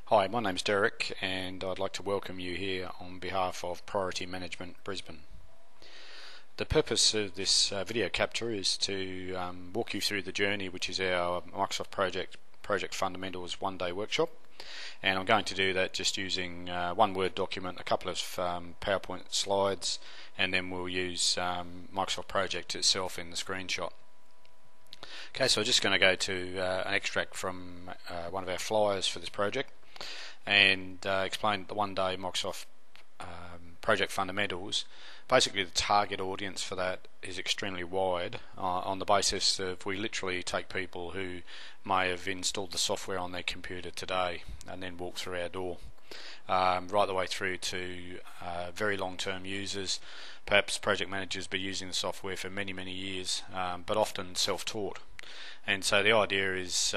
Hi, my name's Derek and I'd like to welcome you here on behalf of Priority Management Brisbane. The purpose of this video capture is to walk you through the journey, which is our Microsoft Project Fundamentals one-day workshop, and I'm going to do that just using one Word document, a couple of PowerPoint slides, and then we'll use Microsoft Project itself in the screenshot. Okay, so I'm just going to go to an extract from one of our flyers for this project and explain the one-day Microsoft Project Fundamentals. Basically, the target audience for that is extremely wide on the basis of we literally take people who may have installed the software on their computer today and then walk through our door, right the way through to very long-term users, perhaps project managers be using the software for many years, but often self-taught. And so the idea is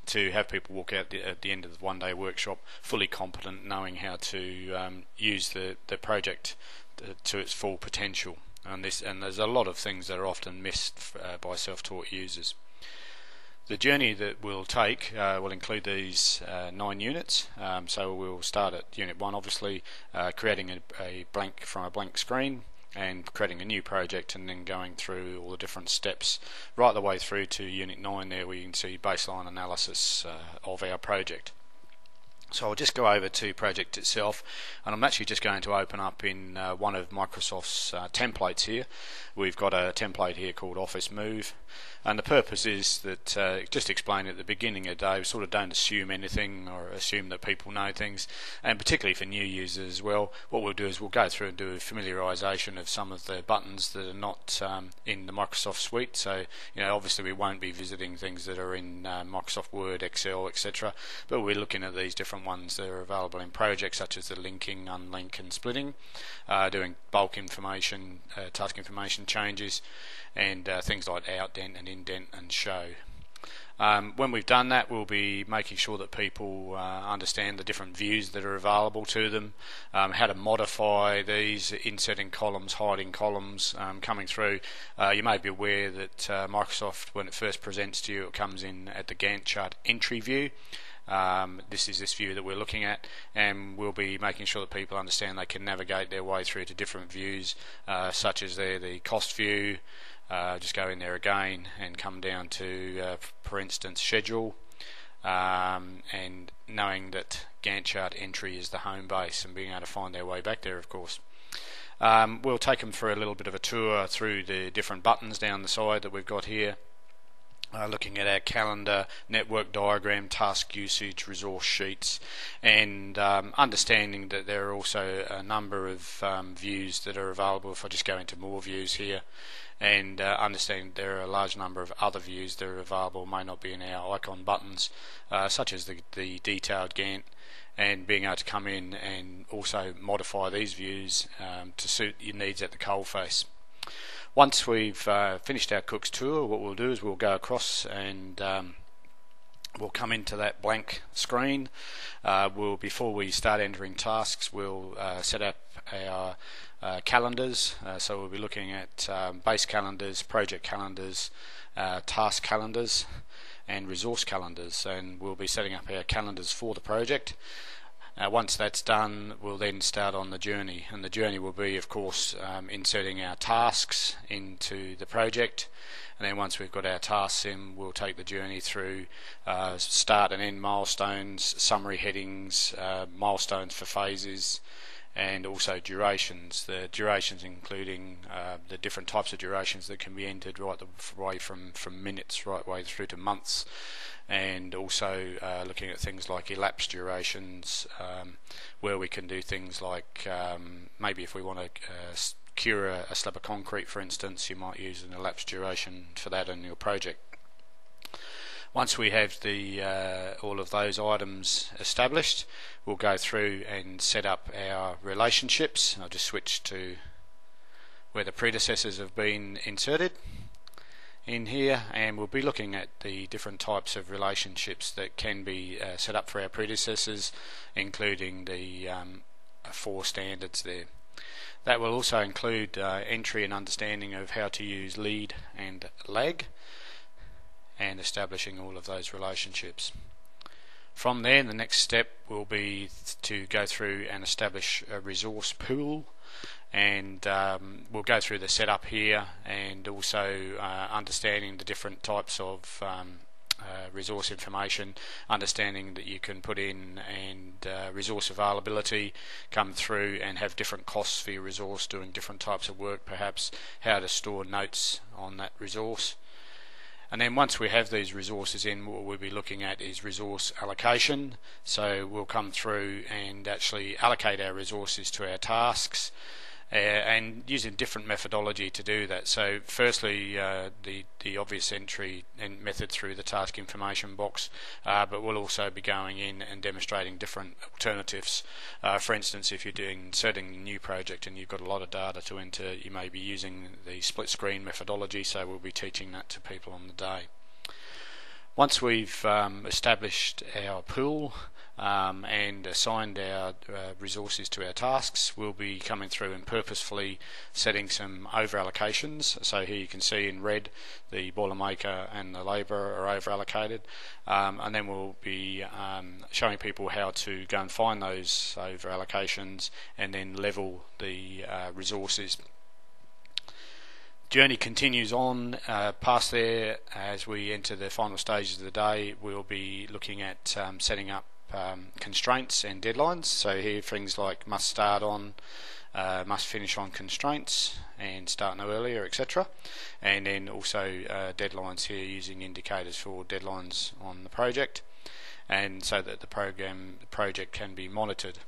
to have people walk out at the end of the one-day workshop fully competent, knowing how to use the project to its full potential. And there's a lot of things that are often missed by self-taught users. The journey that we'll take will include these 9 units. So we'll start at Unit 1, obviously, creating a blank screen and creating a new project, and then going through all the different steps right the way through to Unit 9 there, where you can see baseline analysis of our project. So I'll just go over to project itself, and I'm actually just going to open up in one of Microsoft's templates here. We've got a template here called Office Move, and the purpose is that just explain at the beginning of the day, we sort of don't assume anything or assume that people know things, and particularly for new users as well, what we'll do is we'll go through and do a familiarisation of some of the buttons that are not in the Microsoft suite. So obviously we won't be visiting things that are in Microsoft Word, Excel, etc., but we're looking at these different ones that are available in projects, such as the linking, unlink and splitting, doing bulk information, task information changes, and things like outdent and indent and show. When we've done that, we'll be making sure that people understand the different views that are available to them, how to modify these, inserting columns, hiding columns, coming through. You may be aware that Microsoft, when it first presents to you, it comes in at the Gantt chart entry view. This is this view that we're looking at, and we'll be making sure that people understand they can navigate their way through to different views, such as the cost view. Just go in there again and come down to, for instance, schedule, and knowing that Gantt chart entry is the home base and being able to find their way back there, of course. We'll take them for a little bit of a tour through the different buttons down the side that we've got here. Looking at our calendar, network diagram, task usage, resource sheets, and understanding that there are also a number of views that are available. If I just go into more views here, and understanding there are a large number of other views that are available, may not be in our icon buttons, such as the detailed Gantt, and being able to come in and also modify these views to suit your needs at the coalface. Once we've finished our Cook's tour, what we'll do is we'll go across and we'll come into that blank screen. Before we start entering tasks, we'll set up our calendars. So we'll be looking at base calendars, project calendars, task calendars, and resource calendars, and we'll be setting up our calendars for the project. Once that's done, we'll then start on the journey, and the journey will be, of course, inserting our tasks into the project, and then once we've got our tasks in, we'll take the journey through start and end milestones, summary headings, milestones for phases, and also durations. The durations including the different types of durations that can be entered right the way from minutes right way through to months, and also looking at things like elapsed durations, where we can do things like maybe if we want to cure a slab of concrete, for instance, you might use an elapsed duration for that in your project. Once we have all of those items established, we'll go through and set up our relationships. I'll just switch to where the predecessors have been inserted in here, and we'll be looking at the different types of relationships that can be set up for our predecessors, including the 4 standards there. That will also include entry and understanding of how to use lead and lag, and establishing all of those relationships. From there, the next step will be to go through and establish a resource pool, and we'll go through the setup here, and also understanding the different types of resource information, understanding that you can put in and resource availability come through and have different costs for your resource, doing different types of work, perhaps how to store notes on that resource. And then once we have these resources in, what we'll be looking at is resource allocation. So we'll come through and actually allocate our resources to our tasks, and using different methodology to do that. So firstly, the obvious entry and method through the task information box, but we'll also be going in and demonstrating different alternatives. For instance, if you're inserting a new project and you've got a lot of data to enter, you may be using the split screen methodology, so we'll be teaching that to people on the day. Once we've established our pool and assigned our resources to our tasks, we'll be coming through and purposefully setting some over allocations. So here you can see in red the boilermaker and the labourer are over allocated, and then we'll be showing people how to go and find those over allocations and then level the resources. Journey continues on past there. As we enter the final stages of the day, we'll be looking at setting up constraints and deadlines. So here things like must start on, must finish on constraints, and start no earlier, etc. And then also deadlines here, using indicators for deadlines on the project, and so that the project can be monitored.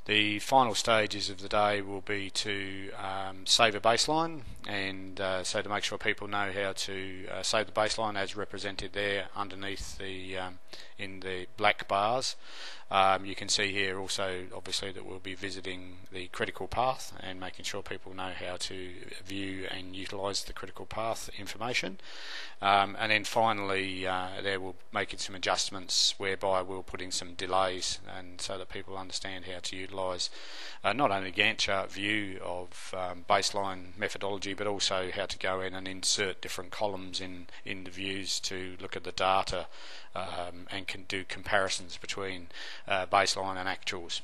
The final stages of the day will be to save a baseline, and so to make sure people know how to save the baseline as represented there underneath the in the black bars. You can see here also obviously that we'll be visiting the critical path and making sure people know how to view and utilise the critical path information. And then finally there we'll making some adjustments whereby we'll put in some delays, and so that people understand how to utilise not only Gantt chart view of baseline methodology, but also how to go in and insert different columns in the views to look at the data and can do comparisons between baseline and actuals.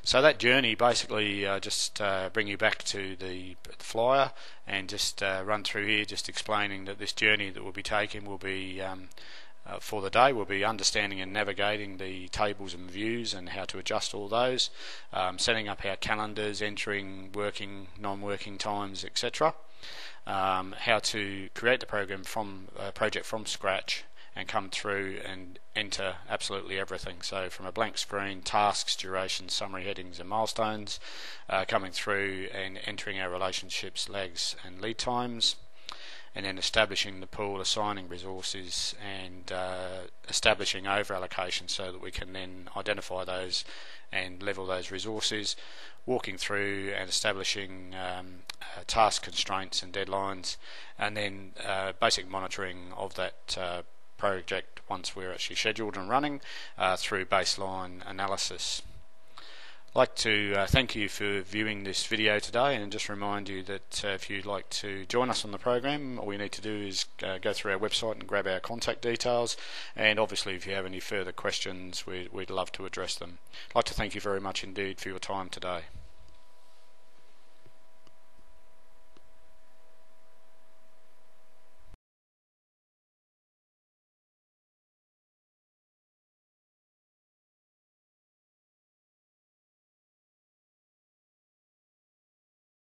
So that journey basically just bring you back to the flyer and just run through here, just explaining that this journey that we'll be taking will be for the day, we'll be understanding and navigating the tables and views and how to adjust all those, setting up our calendars, entering working, non-working times, etc. How to create the project from scratch and come through and enter absolutely everything. So from a blank screen, tasks, durations, summary headings and milestones, coming through and entering our relationships, lags and lead times, and then establishing the pool, assigning resources, and establishing over allocation so that we can then identify those and level those resources, walking through and establishing task constraints and deadlines, and then basic monitoring of that project once we're actually scheduled and running through baseline analysis. I'd like to thank you for viewing this video today, and just remind you that if you'd like to join us on the program, all you need to do is go through our website and grab our contact details, and obviously if you have any further questions, we'd love to address them. I'd like to thank you very much indeed for your time today.